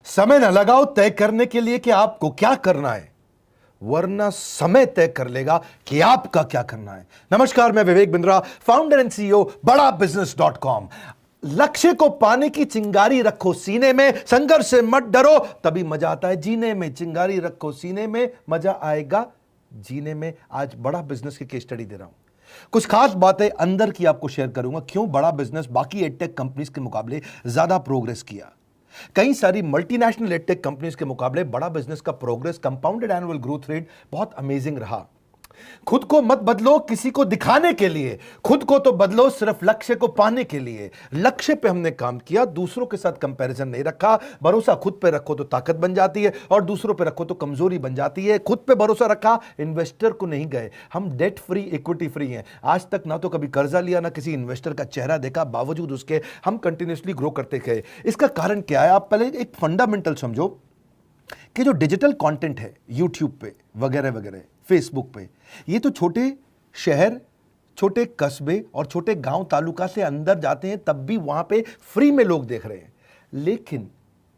समय न लगाओ तय करने के लिए कि आपको क्या करना है, वरना समय तय कर लेगा कि आपका क्या करना है। नमस्कार, मैं Vivek Bindra, founder and CEO बड़ा बिजनेस.com। लक्ष्य को पाने की चिंगारी रखो सीने में, संघर्ष से मत डरो, तभी मजा आता है जीने में। चिंगारी रखो सीने में, मजा आएगा जीने में। आज बड़ा बिजनेस की केस स्टडी दे रहा हूं, कुछ खास बातें अंदर की आपको शेयर करूंगा, क्यों बड़ा बिजनेस बाकी एडटेक कंपनीज के मुकाबले ज्यादा प्रोग्रेस किया। कई सारी मल्टीनेशनल एडटेक कंपनीज के मुकाबले बड़ा बिजनेस का progress, compounded annual growth rate बहुत अमेजिंग रहा। खुद को मत बदलो किसी को दिखाने के लिए, खुद को तो बदलो सिर्फ लक्ष्य को पाने के लिए। लक्ष्य पे हमने काम किया, दूसरों के साथ कंपैरिजन नहीं रखा। भरोसा खुद पे रखो तो ताकत बन जाती है, और दूसरों पे रखो तो कमजोरी बन जाती है। खुद पे भरोसा रखा, इन्वेस्टर को नहीं गए। हम डेट फ्री, इक्विटी फ्री हैं। आज तक ना तो कभी कर्जा लिया, ना किसी इन्वेस्टर का चेहरा देखा, बावजूद उसके हम कंटिन्यूसली ग्रो करते गए। इसका कारण क्या है? आप पहले एक फंडामेंटल समझो कि जो डिजिटल कंटेंट है यूट्यूब पे वगैरह वगैरह, फेसबुक पे, ये तो छोटे शहर, छोटे कस्बे और छोटे गांव तालुका से अंदर जाते हैं, तब भी वहां पे फ्री में लोग देख रहे हैं। लेकिन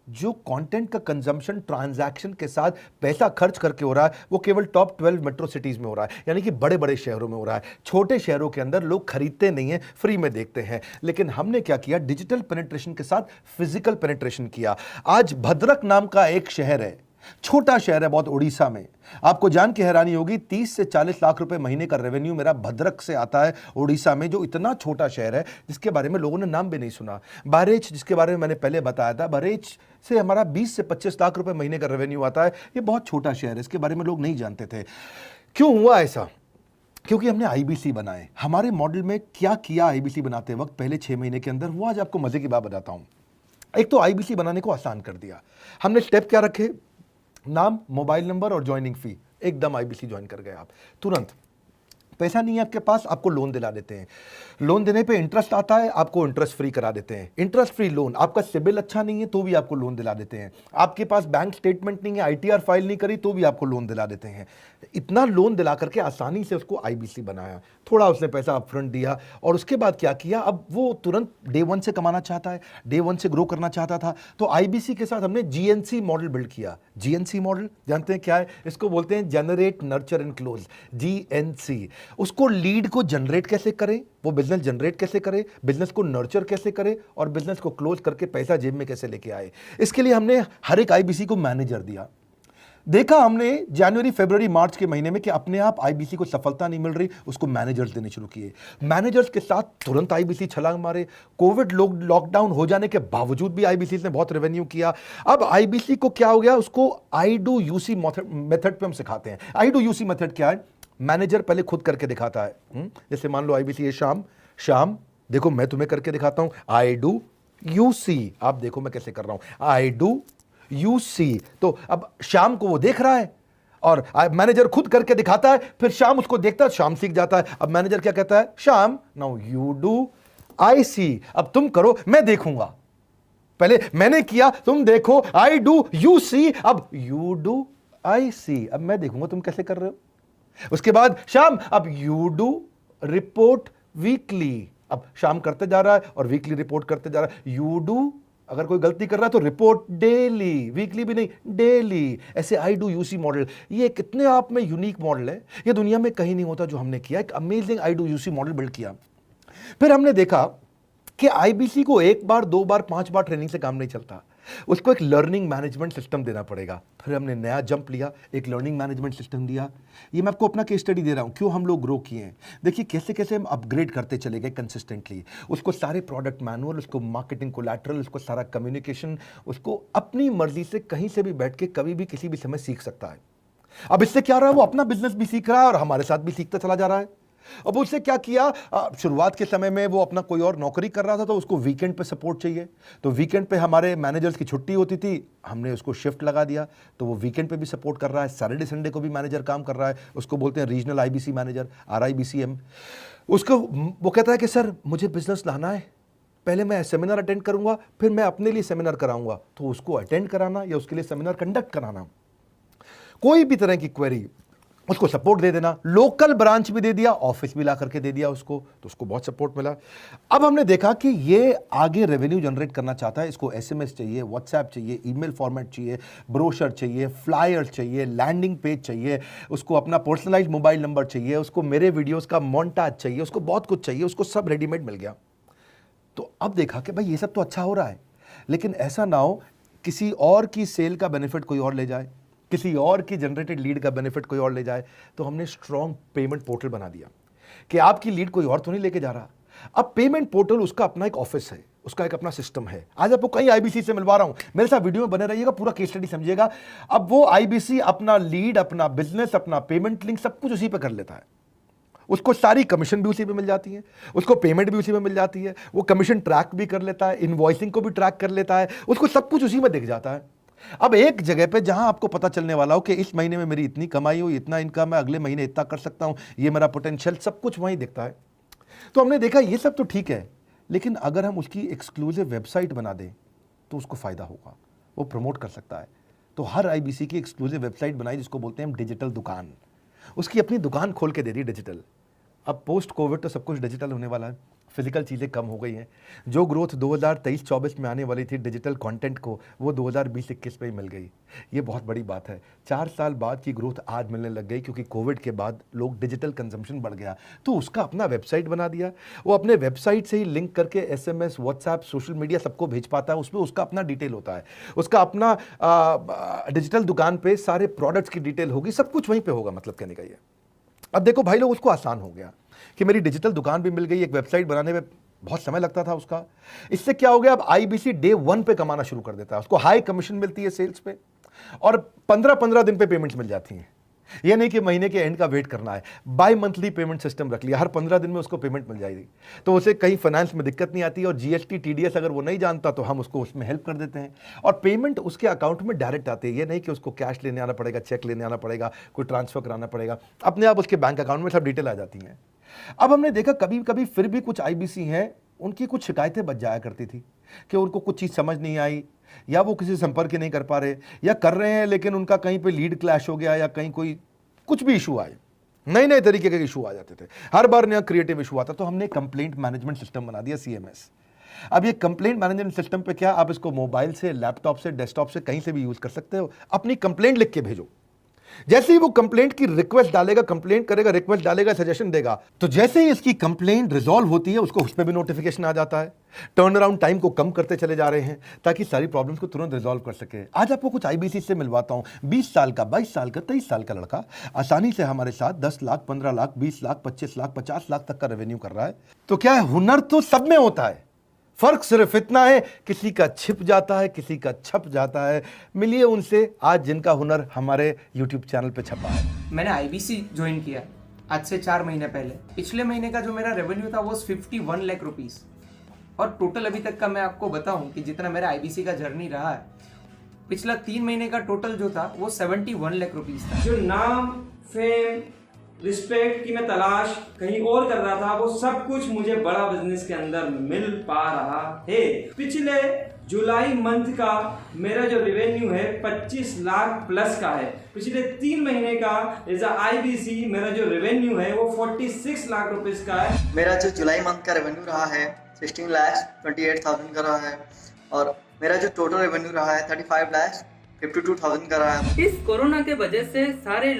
जो कंटेंट का कंजम्पशन ट्रांजैक्शन के साथ पैसा खर्च करके हो रहा है, वो केवल टॉप 12 मेट्रो सिटीज में हो रहा है, यानी कि बड़े बड़े शहरों में हो रहा है। छोटे शहरों के अंदर लोग खरीदते नहीं हैं, फ्री में देखते हैं। लेकिन हमने क्या किया? डिजिटल पेनिट्रेशन के साथ फिजिकल पेनिट्रेशन किया। आज भद्रक नाम का एक शहर है, छोटा शहर है बहुत, उड़ीसा में। आपको जान के हैरानी होगी, 30 से 40 लाख रुपए महीने का रेवेन्यू मेरा भद्रक से आता है, उड़ीसा में, जो इतना छोटा शहर है जिसके बारे में लोगों ने नाम भी नहीं सुना। बहरेच, जिसके बारे में मैंने पहले बताया था, बहरेच से हमारा 20 से 25 लाख रुपए महीने का रेवेन्यू आता है। ये बहुत छोटा शहर है, इसके बारे में लोग नहीं जानते थे। क्यों हुआ ऐसा? क्योंकि हमने आईबीसी बनाए। हमारे मॉडल में क्या किया आईबीसी बनाते वक्त, पहले 6 महीने के अंदर, वो आज आपको मजे की बात बताता हूं। एक तो आईबीसी बनाने को आसान कर दिया हमने। स्टेप क्या रखे? नाम, मोबाइल नंबर और ज्वाइनिंग फी। एकदम आईबीसी ज्वाइन कर गए आप तुरंत। पैसा नहीं है आपके पास, आपको लोन दिला देते हैं। लोन देने पे इंटरेस्ट आता है, आपको इंटरेस्ट फ्री करा देते हैं। Interest free loan. आपका सिबिल अच्छा नहीं है तो भी आपको लोन दिला देते हैं। आपके पास बैंक स्टेटमेंट नहीं है, आईटीआर फाइल नहीं करी तो भी आपको लोन दिला देते हैं। इतना लोन दिला करके आसानी से उसको आईबीसी बनाया। थोड़ा उसने पैसा अपफ्रंट दिया, और उसके बाद क्या किया? अब वो तुरंत डे 1 से कमाना चाहता है, डे 1 से ग्रो करना चाहता था, तो आईबीसी के साथ हमने जीएनसी मॉडल बिल्ड किया। जीएनसी मॉडल जानते हैं क्या है? इसको बोलते हैं generate, nurture and close, GNC. उसको लीड को जनरेट कैसे करें, वो बिजनेस जनरेट कैसे करे, बिजनेस को नर्चर कैसे करे, और बिजनेस को क्लोज करके पैसा जेब में कैसे लेके आए। इसके लिए हमने हर एक आईबीसी को मैनेजर दिया। देखा हमने जनवरी, फरवरी, मार्च के महीने में कि अपने आप आईबीसी को सफलता नहीं मिल रही, उसको मैनेजर्स देने शुरू किए। मैनेजर्स के साथ तुरंत आईबीसी छलांग मारे। कोविड लॉकडाउन हो जाने के बावजूद भी आईबीसी ने बहुत रेवेन्यू किया। अब आईबीसी को क्या हो गया? उसको आई डू यूसी मेथड पे हम सिखाते हैं। आई डू यूसी मेथड क्या है? मैनेजर पहले खुद करके दिखाता है। जैसे मान लो आईबीसी है शाम, देखो मैं तुम्हें करके दिखाता हूं, आई डू यू सी। आप देखो मैं कैसे कर रहा हूं, आई डू यू सी। तो अब शाम को वो देख रहा है, और मैनेजर खुद करके दिखाता है, फिर शाम उसको देखता है, शाम सीख जाता है। अब मैनेजर क्या कहता है? शाम, नाउ यू डू आई सी। अब तुम करो, मैं देखूंगा। पहले मैंने किया, तुम देखो, आई डू यू सी, अब यू डू आई सी। अब मैं देखूंगा तुम कैसे कर रहे हो। उसके बाद शाम, अब यू डू रिपोर्ट वीकली। अब शाम करते जा रहा है और वीकली रिपोर्ट करते जा रहा है। यू डू, अगर कोई गलती कर रहा है तो रिपोर्ट डेली, वीकली भी नहीं, डेली। ऐसे आई डू यूसी मॉडल, ये कितने आप में यूनिक मॉडल है, ये दुनिया में कहीं नहीं होता जो हमने किया। एक amazing I do UC model build किया। फिर हमने देखा कि आईबीसी को 1 बार, 2 बार, 5 बार ट्रेनिंग से काम नहीं चलता, उसको एक लर्निंग मैनेजमेंट सिस्टम देना पड़ेगा। फिर हमने नया जंप लिया, एक लर्निंग मैनेजमेंट सिस्टम दिया। ये मैं आपको अपना केस स्टडी दे रहा हूं, क्यों हम लोग ग्रो किए हैं। देखिए कैसे कैसे हम अपग्रेड करते चले गए कंसिस्टेंटली। उसको सारे प्रोडक्ट मैनुअल, उसको मार्केटिंग कोलैटरल, उसको सारा कम्युनिकेशन, उसको अपनी मर्जी से कहीं से भी बैठ के कभी भी किसी भी समय सीख सकता है। अब इससे क्या रहा? वो अपना बिजनेस भी सीख रहा है और हमारे साथ भी सीखता चला जा रहा है। अब उससे क्या किया? शुरुआत के समय में वो अपना कोई और नौकरी कर रहा था, तो उसको वीकेंड पे सपोर्ट चाहिए। तो वीकेंड पे हमारे मैनेजर्स की छुट्टी होती थी, हमने उसको शिफ्ट लगा दिया, तो वो वीकेंड पे भी सपोर्ट कर रहा है। सैटरडे संडे को भी मैनेजर काम कर रहा है। उसको बोलते हैं रीजनल आईबीसी मैनेजर, RIBCM। उसको वो कहता है कि सर मुझे बिजनेस लाना है, पहले मैं सेमिनार अटेंड करूंगा, फिर मैं अपने लिए सेमिनार कराऊंगा। तो उसको अटेंड कराना या उसके लिए सेमिनार कंडक्ट कराना, कोई भी तरह की क्वेरी उसको सपोर्ट दे देना, लोकल ब्रांच भी दे दिया, ऑफिस भी ला करके दे दिया उसको, तो उसको बहुत सपोर्ट मिला। अब हमने देखा कि ये आगे रेवेन्यू जनरेट करना चाहता है, इसको एसएमएस चाहिए, व्हाट्सएप चाहिए, ईमेल फॉर्मेट चाहिए, ब्रोशर चाहिए, फ्लायर चाहिए, लैंडिंग पेज चाहिए, उसको अपना पर्सनलाइज्ड मोबाइल नंबर चाहिए, उसको मेरे वीडियोस का मोन्टाज चाहिए, उसको बहुत कुछ चाहिए, उसको सब रेडीमेड मिल गया। तो अब देखा कि भाई ये सब तो अच्छा हो रहा है, लेकिन ऐसा ना हो किसी और की सेल का बेनिफिट कोई और ले जाए, किसी और की जनरेटेड लीड का बेनिफिट कोई और ले जाए। तो हमने स्ट्रॉन्ग पेमेंट पोर्टल बना दिया कि आपकी लीड कोई और तो नहीं लेके जा रहा। अब पेमेंट पोर्टल उसका अपना एक ऑफिस है, उसका एक अपना सिस्टम है। आज आपको कई आईबीसी से मिलवा रहा हूं, मेरे साथ वीडियो में बने रहिएगा, पूरा केस स्टडी समझिएगा। अब वो आईबीसी अपना लीड, अपना बिजनेस, अपना पेमेंट लिंक सब कुछ उसी पे कर लेता है। उसको सारी कमीशन भी उसी पे मिल जाती है, उसको पेमेंट भी उसी में मिल जाती है, वो कमीशन ट्रैक भी कर लेता है, इनवॉइसिंग को भी ट्रैक कर लेता है, उसको सब कुछ उसी में दिख जाता है। अब एक जगह पे जहां आपको पता चलने वाला हो कि इस महीने में मेरी इतनी कमाई हुई, इतना इनकम है, अगले महीने इतना कर सकता हूं, ये मेरा पोटेंशियल, सब कुछ वहीं दिखता है। तो हमने देखा ये सब तो ठीक है, लेकिन अगर हम उसकी एक्सक्लूसिव वेबसाइट बना दें तो उसको फायदा होगा, वो प्रमोट कर सकता है। तो हर आईबीसी की एक्सक्लूसिव वेबसाइट बनाई जिसको बोलते हैं हम डिजिटल दुकान, उसकी अपनी दुकान खोल के दे दी डिजिटल। अब पोस्ट कोविड तो सब कुछ डिजिटल होने वाला है, फिजिकल चीज़ें कम हो गई हैं। जो ग्रोथ 2023-24 में आने वाली थी डिजिटल कंटेंट को, वो 2020-21 में ही मिल गई। ये बहुत बड़ी बात है। 4 साल बाद की ग्रोथ आज मिलने लग गई, क्योंकि कोविड के बाद लोग डिजिटल कंजम्पशन बढ़ गया। तो उसका अपना वेबसाइट बना दिया, वो अपने वेबसाइट से ही लिंक करके एसएमएस, व्हाट्सएप, सोशल मीडिया सबको भेज पाता है। उसमें उसका अपना डिटेल होता है, उसका अपना डिजिटल दुकान पे सारे प्रोडक्ट्स की डिटेल होगी, सब कुछ वहीं पर होगा। मतलब कहने का ये, अब देखो भाई लोग, उसको आसान हो गया कि मेरी डिजिटल दुकान भी मिल गई। एक वेबसाइट बनाने में बहुत समय लगता था उसका, इससे क्या हो गया, अब आईबीसी डे 1 पे कमाना शुरू कर देता है। उसको हाई कमीशन मिलती है सेल्स पे, और 15-15 दिन पे पेमेंट्स मिल जाती हैं। ये नहीं कि महीने के एंड का वेट करना है, बाई मंथली पेमेंट सिस्टम रख लिया, हर 15 दिन में उसको पेमेंट मिल जाएगी। तो उसे कहीं फाइनेंस में दिक्कत नहीं आती, और जीएसटी, टीडीएस अगर वो नहीं जानता तो हम उसको उसमें हेल्प कर देते हैं, और पेमेंट उसके अकाउंट में डायरेक्ट आती है। ये नहीं कि उसको कैश लेने आना पड़ेगा, चेक लेने आना पड़ेगा, कोई ट्रांसफर कराना पड़ेगा, अपने आप उसके बैंक अकाउंट में सब डिटेल आ जाती हैं। अब हमने देखा कभी कभी फिर भी कुछ आईबीसी हैं, उनकी कुछ शिकायतें बच जाया करती थी कि उनको कुछ चीज़ समझ नहीं आई, या वो किसी से संपर्क ही नहीं कर पा रहे, या कर रहे हैं लेकिन उनका कहीं पे लीड क्लैश हो गया, या कहीं कोई कुछ भी इशू आए, नए नए तरीके के इशू आ जाते थे, हर बार नया क्रिएटिव इशू आता। तो हमने कंप्लेंट मैनेजमेंट सिस्टम बना दिया, सीएमएस। अब ये कंप्लेंट मैनेजमेंट सिस्टम पे क्या, आप इसको मोबाइल से, लैपटॉप से, डेस्कटॉप से, कहीं से भी यूज कर सकते हो। अपनी कंप्लेंट लिख के भेजो, जैसे ही वो कंप्लेंट की रिक्वेस्ट डालेगा, कंप्लेंट करेगा, रिक्वेस्ट डालेगा, सजेशन देगा, तो जैसे ही इसकी कंप्लेंट रिजॉल्व होती है उसको उस पर भी नोटिफिकेशन आ जाता है। टर्न अराउंड टाइम को कम करते चले जा रहे हैं ताकि सारी प्रॉब्लम्स को तुरंत रिजॉल्व कर सके। आज आपको कुछ आईबीसी से मिलवाता हूं। 20 साल का, 22 साल का, 23 साल का लड़का आसानी से हमारे साथ 10 लाख, 15 लाख, 20 लाख, 25 लाख, 50 लाख तक का रेवेन्यू कर रहा है। तो क्या है, हुनर तो सब में होता है, फर्क सिर्फ इतना है किसी का छिप जाता है, किसी का छप जाता है। मिलिए उनसे आज जिनका हुनर हमारे YouTube चैनल पे छपा है। मैंने आईबीसी ज्वाइन किया आज से 4 महीने पहले। पिछले महीने का जो मेरा रेवेन्यू था वो 51 लाख रुपीस, और टोटल अभी तक का मैं आपको बताऊं कि जितना मेरा आईबीसी का जर्नी रहा है, पिछला 3 महीने का टोटल जो था वो 71 लाख रुपीस था। जो नाम, फेम, रिस्पेक्ट की मैं तलाश कहीं और कर रहा था, वो सब कुछ मुझे बड़ा बिजनेस के अंदर मिल पा रहा है। पिछले जुलाई मंथ का मेरा जो रेवेन्यू है 25 लाख प्लस का है। पिछले 3 महीने का एज आईबीसी मेरा जो रेवेन्यू है वो 46 लाख रुपीस का है। मेरा जो जुलाई मंथ का रेवेन्यू रहा है 16,28,000 का रहा है, और मेरा जो टोटल रेवेन्यू रहा है 35,52,000 का रहा है। इस कोरोना के वजह से सारे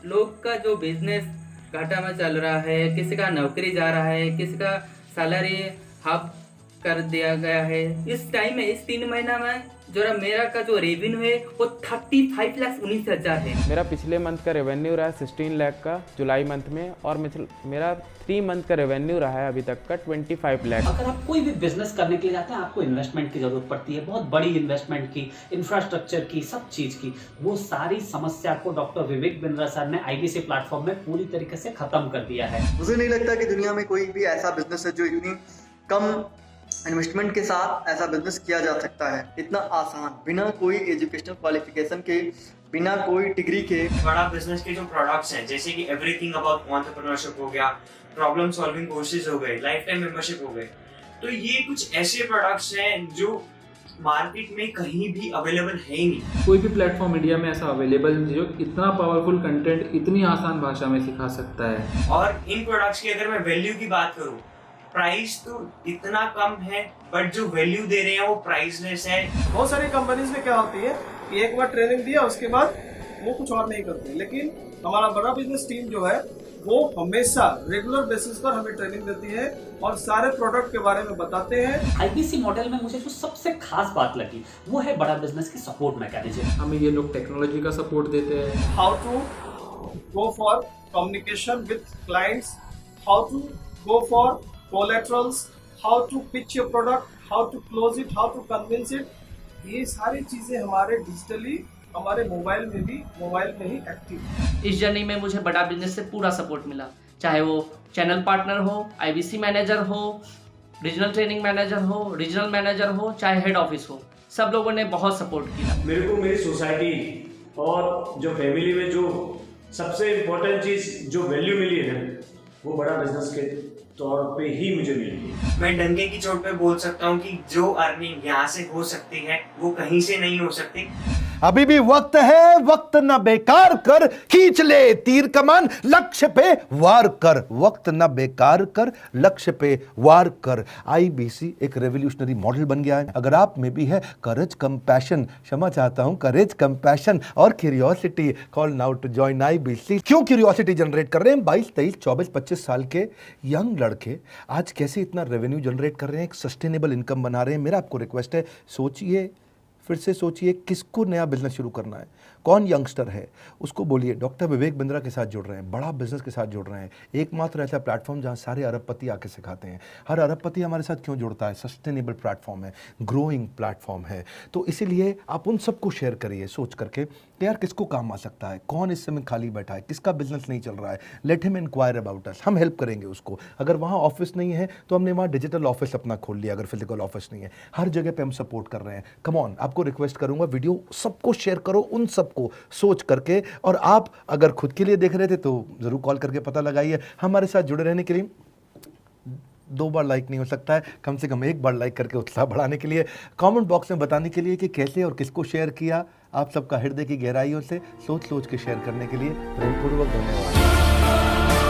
लोग का जो बिजनेस घाटा में चल रहा है, किसी का नौकरी जा रहा है, किसी का सैलरी हाफ कर दिया गया है। इस टाइम में, इस 3 महीना में जो मेरा का जो रेवेन्यू है वो 35,19,000 है। मेरा पिछले मंथ का रेवेन्यू रहा है 16 लाख का जुलाई मंथ में, और मेरा 3 मंथ का रेवेन्यू रहा है अभी तक का 25 लाख। अगर आप कोई भी बिजनेस करने के लिए जाते हैं, आपको इन्वेस्टमेंट की जरूरत पड़ती है, बहुत बड़ी इन्वेस्टमेंट की, इंफ्रास्ट्रक्चर की, सब चीज की। वो सारी समस्या को डॉक्टर विवेक बिंद्रा सर ने आईबीसी प्लेटफॉर्म में पूरी तरीके से खत्म कर दिया है। मुझे नहीं लगता कि दुनिया में कोई भी ऐसा बिजनेस है जो इतनी कम इन्वेस्टमेंट के साथ ऐसा बिजनेस किया जा सकता है, इतना आसान, बिना कोई एजुकेशनल क्वालिफिकेशन के, बिना कोई डिग्री के। बड़ा बिजनेस के जो प्रोडक्ट्स हैं, जैसे कि एवरीथिंग अबाउट एंटरप्रेन्योरशिप हो गया, प्रॉब्लम सॉल्विंग कोर्सेज हो गए, लाइफ टाइम मेंबरशिप हो गए, तो ये कुछ ऐसे प्रोडक्ट्स हैं जो मार्केट में कहीं भी अवेलेबल है ही नहीं। कोई भी प्लेटफॉर्म इंडिया में ऐसा अवेलेबल नहीं जो इतना पावरफुल कंटेंट इतनी आसान भाषा में सिखा सकता है। और इन प्रोडक्ट्स की अगर मैं वैल्यू की बात करूं, प्राइस तो इतना कम है बट जो वैल्यू दे रहे हैं वो प्राइसलेस है। बहुत सारी कंपनीज में क्या होती है कि एक बार ट्रेनिंग दिया उसके बाद वो कुछ और नहीं करते, लेकिन हमारा बड़ा बिजनेस टीम जो है वो हमेशा रेगुलर बेसिस पर हमें ट्रेनिंग देती है और सारे प्रोडक्ट के बारे में बताते हैं। आईबीसी मॉडल में मुझे जो सबसे खास बात लगी वो है बड़ा बिजनेस की सपोर्ट मैकेनिज्म। हमें ये लोग टेक्नोलॉजी का सपोर्ट देते हैं। How to go for communication with clients, how to go for collaterals, how to pitch your product, how to close it, how to convince it, ये सारी चीजें हमारे डिजिटली हमारे मोबाइल में ही एक्टिव है। इस जर्नी में मुझे बड़ा बिजनेस से पूरा सपोर्ट मिला, चाहे वो चैनल पार्टनर हो, आईबीसी मैनेजर हो, रीजनल ट्रेनिंग मैनेजर हो, रीजनल मैनेजर हो, चाहे हेड ऑफिस हो, सब लोगों ने बहुत सपोर्ट किया। मेरे को मेरी सोसाइटी और जो फैमिली में जो सबसे इम्पोर्टेंट चीज़ जो वैल्यू मिली है वो बड़ा बिजनेस के तौर पे ही मुझे मिली है। मैं डंके की चोट पे बोल सकता हूँ कि जो अर्निंग यहाँ से हो सकती है वो कहीं से नहीं हो सकती। अभी भी वक्त है, वक्त न बेकार कर, खींच ले तीर कमान, लक्ष्य पे वार कर, वक्त न बेकार कर, लक्ष्य पे वार कर। आईबीसी एक रेवोल्यूशनरी मॉडल बन गया है। अगर आप में भी है करेज, कंपैशन, क्षमा चाहता हूं, करेज, कंपैशन और curiosity, call now to join IBC. क्यों क्यूरियोसिटी जनरेट कर रहे हैं? 22, 23, 24, 25 साल के यंग लड़के आज कैसे इतना रेवेन्यू जनरेट कर रहे हैं, एक सस्टेनेबल इनकम बना रहे हैं। मेरा आपको रिक्वेस्ट है, सोचिए, फिर से सोचिए, किसको नया बिजनेस शुरू करना है, कौन यंगस्टर है, उसको बोलिए डॉक्टर विवेक बिंद्रा के साथ जुड़ रहे हैं, बड़ा बिजनेस के साथ जुड़ रहे हैं। एकमात्र ऐसा प्लेटफॉर्म जहां सारे अरबपति आके सिखाते हैं। हर अरबपति हमारे साथ क्यों जुड़ता है? सस्टेनेबल प्लेटफॉर्म है, ग्रोइंग प्लेटफॉर्म है। तो इसीलिए आप उन सबको शेयर करिए सोच करके कि यार किसको काम आ सकता है, कौन इस समय खाली बैठा है, किसका बिजनेस नहीं चल रहा है, let him enquire about us, हम हेल्प करेंगे उसको। अगर वहाँ ऑफिस नहीं है तो हमने वहाँ डिजिटल ऑफिस अपना खोल लिया, अगर फिजिकल ऑफिस नहीं है, हर जगह पे हम सपोर्ट कर रहे हैं। कम ऑन, आपको रिक्वेस्ट करूंगा वीडियो सबको शेयर करो, उन सबको सोच करके। और आप अगर खुद के लिए देख रहे थे तो जरूर कॉल करके पता लगाइए। हमारे साथ जुड़े रहने के लिए 2 बार लाइक नहीं हो सकता है, कम से कम 1 बार लाइक करके उत्साह बढ़ाने के लिए, कमेंट बॉक्स में बताने के लिए कि कैसे और किसको शेयर किया। आप सबका हृदय की गहराइयों से सोच सोच के शेयर करने के लिए प्रेमपूर्वक धन्यवाद।